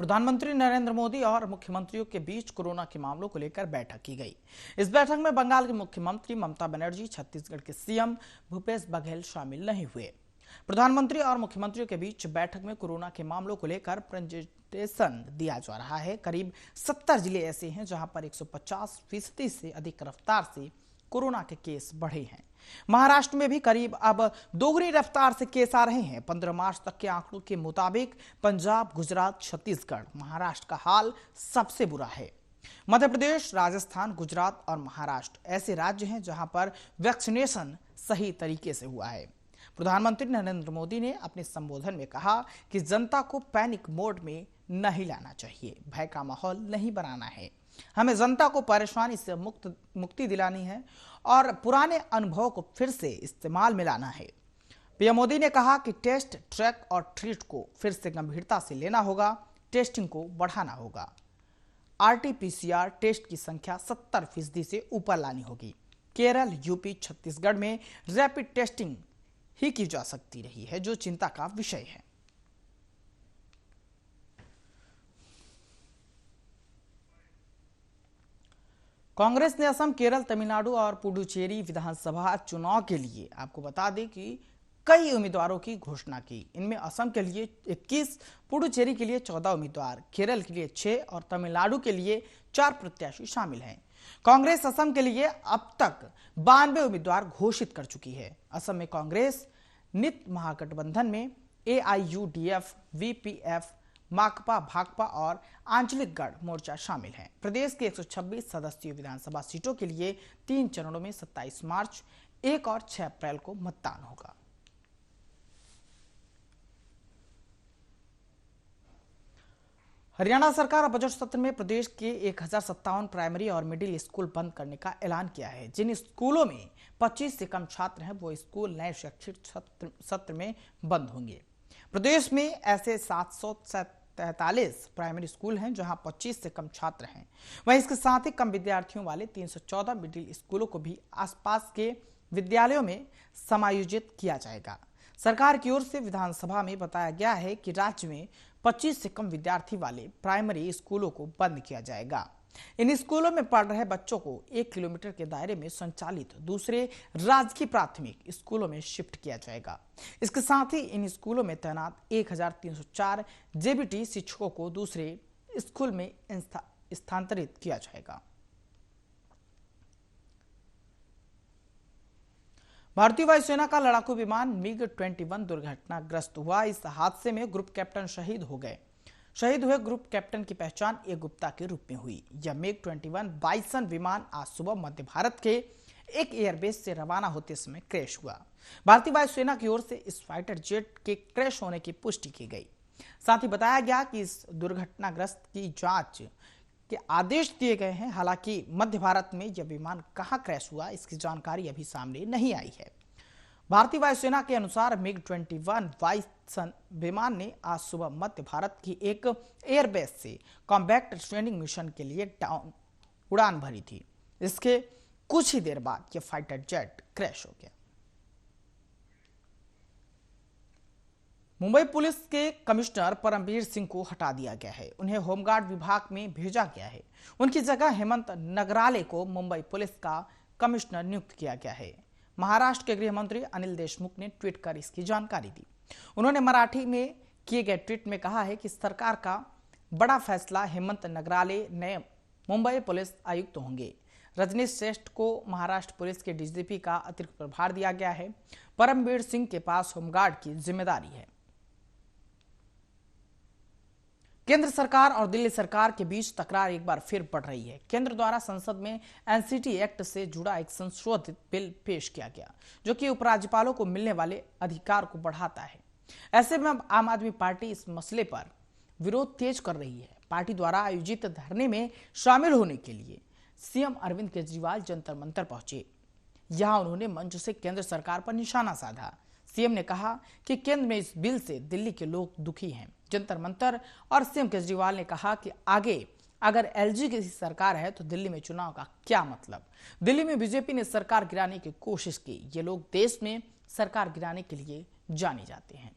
प्रधानमंत्री नरेंद्र मोदी और मुख्यमंत्रियों के बीच कोरोना के मामलों को लेकर बैठक की गई। इस बैठक में बंगाल की मुख्यमंत्री ममता बनर्जी, छत्तीसगढ़ के सीएम भूपेश बघेल शामिल नहीं हुए। प्रधानमंत्री और मुख्यमंत्रियों के बीच बैठक में कोरोना के मामलों को लेकर प्रेजेंटेशन दिया जा रहा है। करीब 70 जिले ऐसे हैं जहां पर 150% से अधिक रफ्तार से कोरोना के केस बढ़े हैं। महाराष्ट्र में भी करीब अब दोगुनी रफ्तार से केस आ रहे हैं। 15 मार्च तक के आंकड़ों के मुताबिक पंजाब, गुजरात, छत्तीसगढ़, महाराष्ट्र का हाल सबसे बुरा है। मध्य प्रदेश, राजस्थान, गुजरात और महाराष्ट्र ऐसे राज्य हैं जहां पर वैक्सीनेशन सही तरीके से हुआ है। प्रधानमंत्री नरेंद्र मोदी ने अपने संबोधन में कहा कि जनता को पैनिक मोड में नहीं लाना चाहिए, भय का माहौल नहीं बनाना है। हमें जनता को परेशानी से मुक्ति दिलानी है और पुराने अनुभवों को फिर से इस्तेमाल में लाना है। पीएम मोदी ने कहा कि टेस्ट, ट्रैक और ट्रीट को फिर से गंभीरता से लेना होगा, टेस्टिंग को बढ़ाना होगा। आरटी-पीसीआर टेस्ट की संख्या 70% से ऊपर लानी होगी। केरल, यूपी, छत्तीसगढ़ में रैपिड टेस्टिंग ही की जा सकती रही है, जो चिंता का विषय है। कांग्रेस ने असम, केरल, तमिलनाडु और पुडुचेरी विधानसभा चुनाव के लिए आपको बता दें कि कई उम्मीदवारों की घोषणा की। इनमें असम के लिए 21, पुडुचेरी के लिए 14 उम्मीदवार, केरल के लिए 6 और तमिलनाडु के लिए 4 प्रत्याशी शामिल हैं। कांग्रेस असम के लिए अब तक 92 उम्मीदवार घोषित कर चुकी है। असम में कांग्रेस नित महागठबंधन में AIUDF, VPF, माकपा, भाकपा और आंचलिक गढ़ मोर्चा शामिल हैं। प्रदेश की 126 सदस्यीय विधानसभा सीटों के लिए 3 चरणों में 27 मार्च, 1 और 6 अप्रैल को मतदान होगा। हरियाणा सरकार बजट सत्र में प्रदेश के 1057 प्राइमरी और मिडिल स्कूल बंद करने का ऐलान किया है। जिन स्कूलों में 25 से कम छात्र हैं वो स्कूल नए शैक्षिक सत्र में बंद होंगे। प्रदेश में ऐसे 743 प्राइमरी स्कूल हैं जहां 25 से कम छात्र हैं। वहीं इसके साथ ही कम विद्यार्थियों वाले 314 मिडिल स्कूलों को भी आसपास के विद्यालयों में समायोजित किया जाएगा। सरकार की ओर से विधानसभा में बताया गया है कि राज्य में 25 से कम विद्यार्थी वाले प्राइमरी स्कूलों को बंद किया जाएगा। इन स्कूलों में पढ़ रहे बच्चों को 1 किलोमीटर के दायरे में संचालित दूसरे राजकीय प्राथमिक स्कूलों में शिफ्ट किया जाएगा। इसके साथ ही इन स्कूलों में तैनात 1304 JBT शिक्षकों को दूसरे स्कूल में स्थानांतरित किया जाएगा। भारतीय वायुसेना का लड़ाकू विमान MiG-21 दुर्घटनाग्रस्त हुआ। इस हादसे में ग्रुप कैप्टन शहीद हो गए। शहीद हुए ग्रुप कैप्टन की पहचान ए गुप्ता के रूप में हुई। यह MiG-21 बाइसन विमान आज सुबह मध्य भारत के एक एयरबेस से रवाना होते समय क्रैश हुआ। भारतीय वायुसेना की ओर से इस फाइटर जेट के क्रैश होने की पुष्टि की गई। साथ ही बताया गया कि इस दुर्घटनाग्रस्त की जांच के आदेश दिए गए हैं। हालांकि मध्य भारत में यह विमान कहां क्रैश हुआ, इसकी जानकारी अभी सामने नहीं आई है। भारतीय वायुसेना के अनुसार MiG-21 बाइसन विमान ने आज सुबह मध्य भारत की एक एयरबेस से कॉम्बैट ट्रेनिंग मिशन के लिए उड़ान भरी थी। इसके कुछ ही देर बाद यह फाइटर जेट क्रैश हो गया। मुंबई पुलिस के कमिश्नर परमवीर सिंह को हटा दिया गया है। उन्हें होमगार्ड विभाग में भेजा गया है। उनकी जगह हेमंत नगराले को मुंबई पुलिस का कमिश्नर नियुक्त किया गया है। महाराष्ट्र के गृह मंत्री अनिल देशमुख ने ट्वीट कर इसकी जानकारी दी। उन्होंने मराठी में किए गए ट्वीट में कहा है कि सरकार का बड़ा फैसला, हेमंत नगराले नए मुंबई पुलिस आयुक्त होंगे। रजनीश श्रेष्ठ को महाराष्ट्र पुलिस के DGP का अतिरिक्त प्रभार दिया गया है। परमवीर सिंह के पास होमगार्ड की जिम्मेदारी है। केंद्र सरकार और दिल्ली सरकार के बीच तकरार एक बार फिर बढ़ रही है। केंद्र द्वारा संसद में NCT एक्ट से जुड़ा एक संशोधित बिल पेश किया गया, जो कि उपराज्यपालों को मिलने वाले अधिकार को बढ़ाता है। ऐसे में अब आम आदमी पार्टी इस मसले पर विरोध तेज कर रही है। पार्टी द्वारा आयोजित धरने में शामिल होने के लिए सीएम अरविंद केजरीवाल जंतर मंतर पहुंचे। यहां उन्होंने मंच से केंद्र सरकार पर निशाना साधा। सीएम ने कहा कि केंद्र में इस बिल से दिल्ली के लोग दुखी हैं। जंतर मंतर और सीएम केजरीवाल ने कहा कि आगे अगर LG की सरकार है तो दिल्ली में चुनाव का क्या मतलब। दिल्ली में बीजेपी ने सरकार गिराने की कोशिश की। ये लोग देश में सरकार गिराने के लिए जाने जाते हैं।